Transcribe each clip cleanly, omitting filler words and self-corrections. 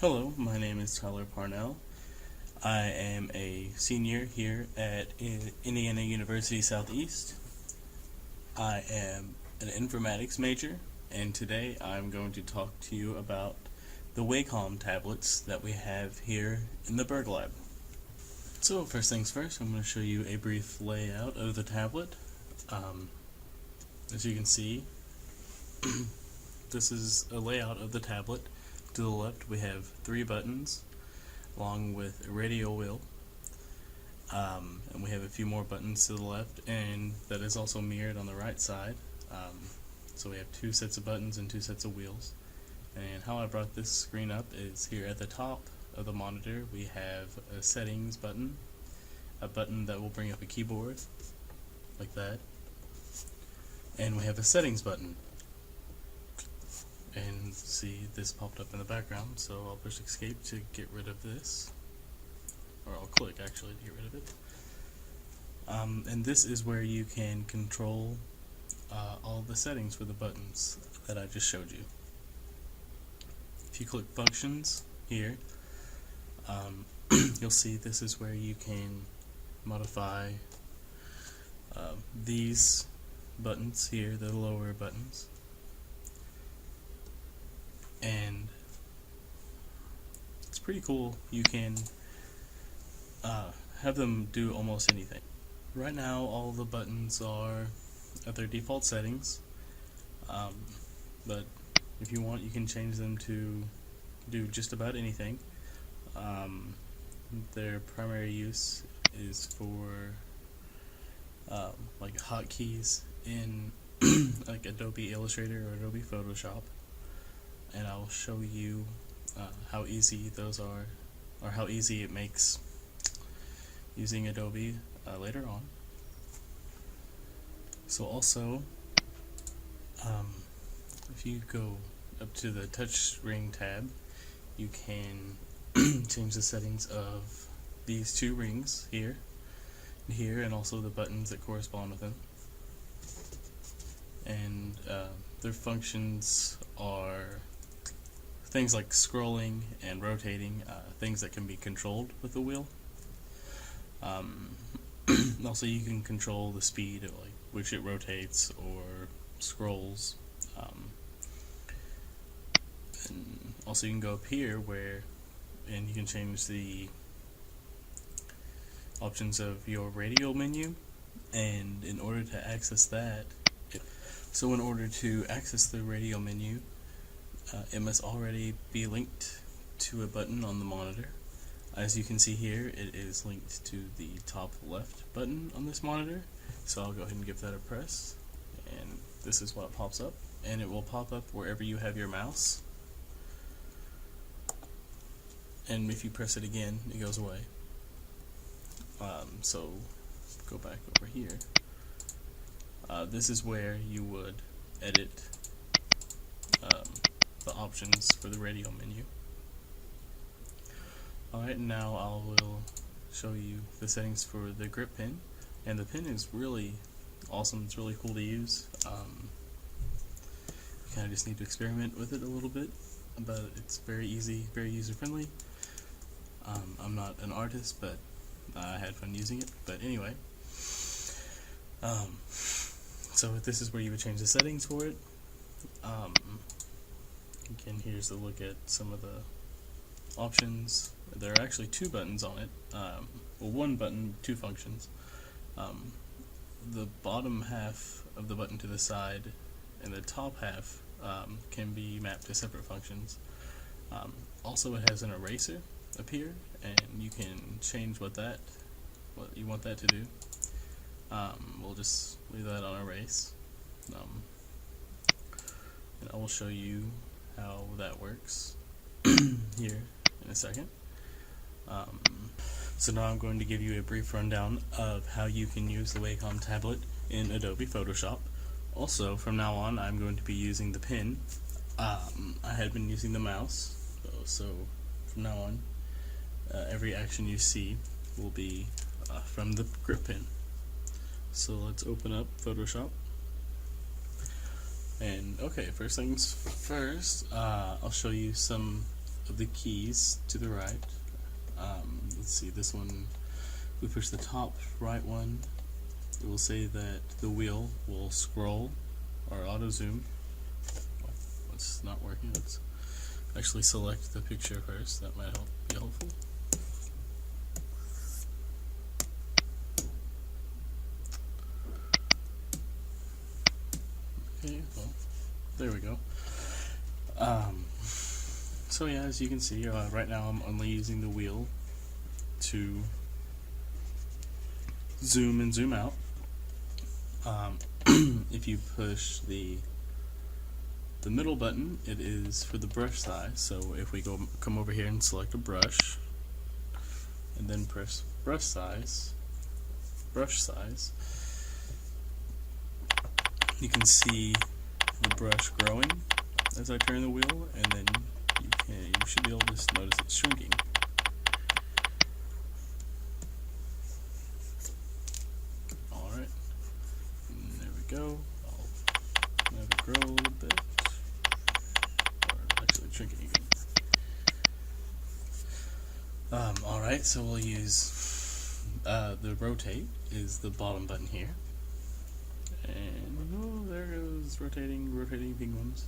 Hello, my name is Tyler Parnell. I am a senior here at Indiana University Southeast. I am an informatics major, and today I'm going to talk to you about the Wacom tablets that we have here in the BiRG lab. So first things first, I'm going to show you a brief layout of the tablet. As you can see, this is a layout of the tablet. To the left we have 3 buttons along with a radio wheel, and we have a few more buttons to the left, and that is also mirrored on the right side. So we have 2 sets of buttons and 2 sets of wheels. And how I brought this screen up is here at the top of the monitor we have a settings button, a button that will bring up a keyboard like that, and we have a settings button. And see, this popped up in the background, so I'll push escape to get rid of this, or I'll click actually to get rid of it. And this is where you can control all the settings for the buttons that I just showed you. If you click functions here, you'll see this is where you can modify these buttons here, the lower buttons. And it's pretty cool. You can have them do almost anything. Right now all the buttons are at their default settings, but if you want you can change them to do just about anything. Their primary use is for like hotkeys in like Adobe Illustrator or Adobe Photoshop. And I'll show you how easy those are, or how easy it makes using Adobe later on. So also, if you go up to the touchscreen tab, you can change the settings of these 2 rings here, and also the buttons that correspond with them. And their functions are things like scrolling and rotating, things that can be controlled with the wheel. Also you can control the speed at which it rotates or scrolls. And also you can go up here and you can change the options of your radio menu, and in order to access that, in order to access the radio menu, it must already be linked to a button on the monitor. As you can see here, it is linked to the top left button on this monitor, so I'll go ahead and give that a press, and this is what pops up, and it will pop up wherever you have your mouse, and if you press it again it goes away. So go back over here. This is where you would edit the options for the radio menu. Alright, now I will show you the settings for the grip pin, and the pin is really awesome. It's really cool to use. You kind of just need to experiment with it a little bit, but it's very easy, very user friendly. I'm not an artist, but I had fun using it. But anyway, so this is where you would change the settings for it. Again, here's a look at some of the options. There are actually 2 buttons on it. Well, 1 button, 2 functions. The bottom half of the button to the side and the top half can be mapped to separate functions. Also, it has an eraser up here, and you can change what you want that to do. We'll just leave that on erase. And I will show you how that works here in a second. So now I'm going to give you a brief rundown of how you can use the Wacom tablet in Adobe Photoshop. Also, from now on I'm going to be using the pen. I had been using the mouse, so from now on every action you see will be from the grip pen. So let's open up Photoshop. And okay, first things first, I'll show you some of the keys to the right. Let's see, this one, we push the top right one, it will say that the wheel will scroll or auto zoom. It's not working. Let's actually select the picture first. That might be helpful. Okay, well, there we go. So yeah, as you can see, right now I'm only using the wheel to zoom and zoom out. If you push the middle button, it is for the brush size. So if we come over here and select a brush, and then press brush size, you can see the brush growing as I turn the wheel, and then you should be able to notice it's shrinking. Alright, there we go. I'll have it grow a little bit, or actually shrinking again. Alright, so we'll use the rotate is the bottom button here. And there goes rotating penguins.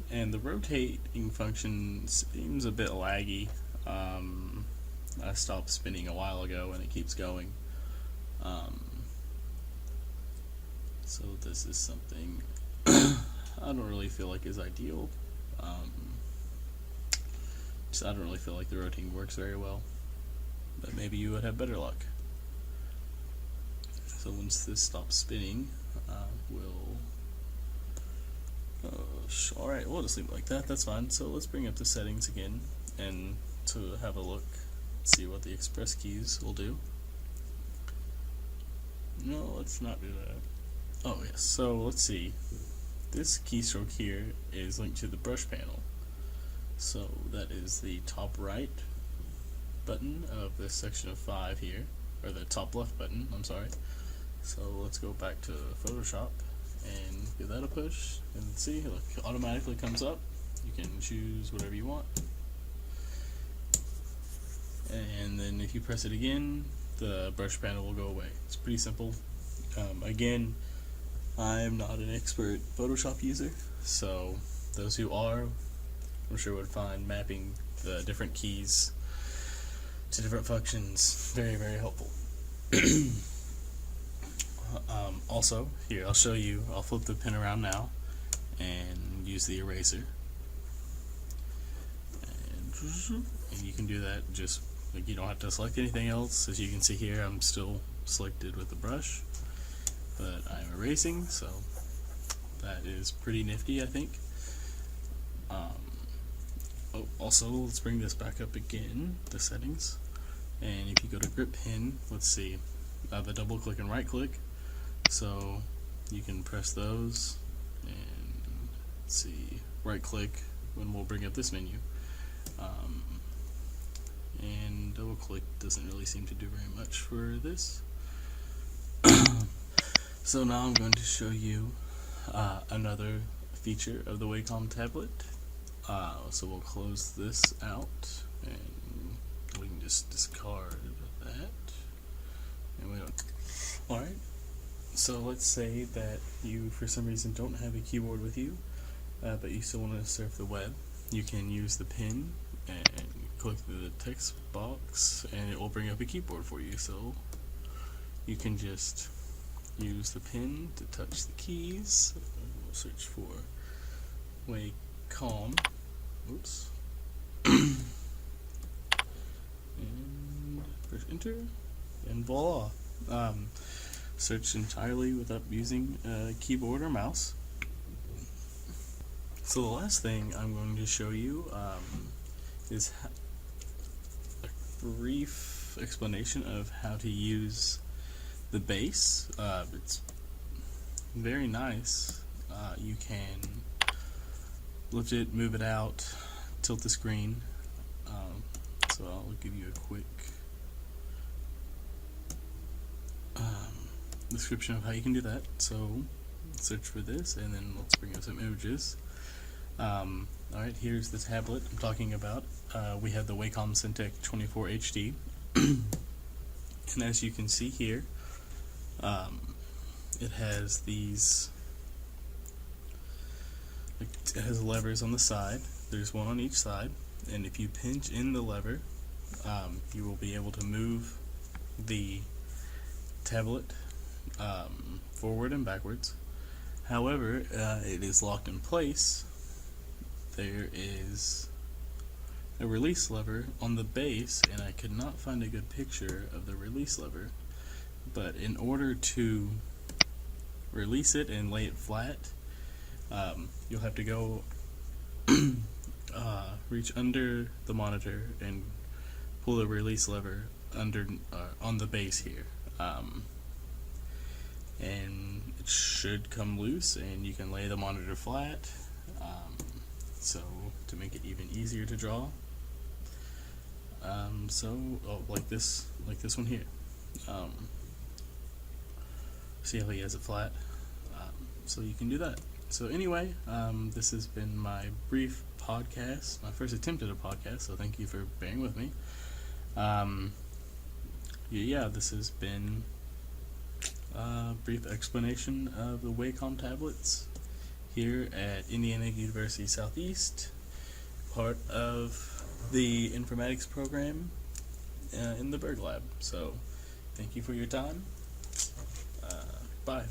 And the rotating function seems a bit laggy. I stopped spinning a while ago and it keeps going. So this is something I don't really feel like is ideal. I don't really feel like the rotating works very well. But maybe you would have better luck. So once this stops spinning, alright, we'll just leave it like that, that's fine. So let's bring up the settings again and to have a look, see what the express keys will do. No, let's not do that. Oh yes, so let's see. This keystroke here is linked to the brush panel. So that is the top right button of this section of 5 here, or the top left button, I'm sorry. So let's go back to Photoshop and give that a push, and see, look, it automatically comes up. You can choose whatever you want. And then if you press it again, the brush panel will go away. It's pretty simple. Again, I'm not an expert Photoshop user, so those who are, I'm sure would find mapping the different keys to different functions very, very helpful. Also, here, I'll show you, I'll flip the pen around now and use the eraser. And you can do that just, like, you don't have to select anything else. As you can see here, I'm still selected with the brush, but I'm erasing, so that is pretty nifty, I think. Also, let's bring this back up again, the settings. And if you go to grip pen, let's see, the double click and right click. So you can press those and let's see, right click when we'll bring up this menu. And double click doesn't really seem to do very much for this. So now I'm going to show you another feature of the Wacom tablet. So we'll close this out and we can just discard that. And we don't. Alright. So let's say that you, for some reason, don't have a keyboard with you, but you still want to surf the web. You can use the pen and click the text box, and it will bring up a keyboard for you. So you can just use the pen to touch the keys. We'll search for Wacom. Oops. And press enter, and voila. Search entirely without using a keyboard or mouse. So the last thing I'm going to show you is a brief explanation of how to use the base. It's very nice. You can lift it, move it out, tilt the screen. So I'll give you a quick description of how you can do that. So search for this, and then let's bring up some images. Alright, here's the tablet I'm talking about. We have the Wacom Cintiq 24 HD. And as you can see here, it has these, it has levers on the side. There's one on each side, and if you pinch in the lever, you will be able to move the tablet forward and backwards. However, it is locked in place. There is a release lever on the base, and I could not find a good picture of the release lever, but in order to release it and lay it flat, you'll have to go reach under the monitor and pull the release lever under on the base here, and it should come loose and you can lay the monitor flat. So to make it even easier to draw, like this one here. See how he has it flat? So you can do that. So anyway, this has been my brief podcast, my first attempt at a podcast, so thank you for bearing with me. Yeah, this has been a brief explanation of the Wacom tablets here at Indiana University Southeast, part of the Informatics program in the BiRG lab. So thank you for your time. Bye.